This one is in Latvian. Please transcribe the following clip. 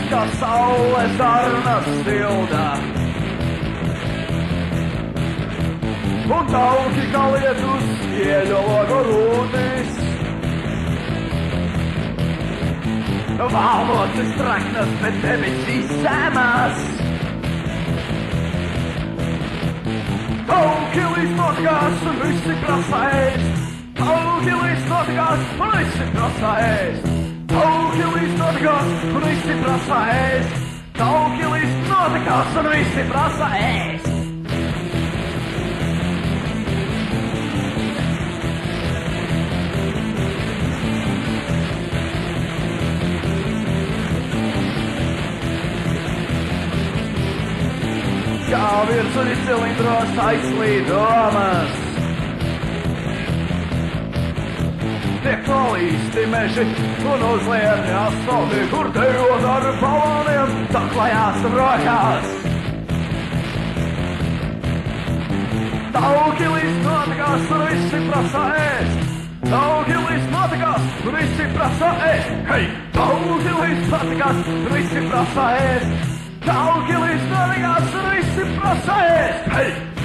kā saules zarnas silda. Un tauki kā lietus ieļo logu rūtis. Valnocis traknas, bet debesīs zemas. Tauki līdz notikās un visi prasa ēst. Tauki līdz notikās un visi prasa ēst. Tauki līdz notikās un visi prasa ēst. Tauki līdz notikās un visi prasa ēst. Kā virsuļi cilindros aizslīdomas. Tiek nolīsti meži un uzlieti asfalti, kur dejot ar baloniem taklajās rokās. Tauki līdz notikās un visi prasa ēst. Tauki līdz notikās un visi prasa ēst. Hei! Tauki līdz notikās un visi prasa ēst. Tauki līdz notikās un visi prasa ēst. Hei!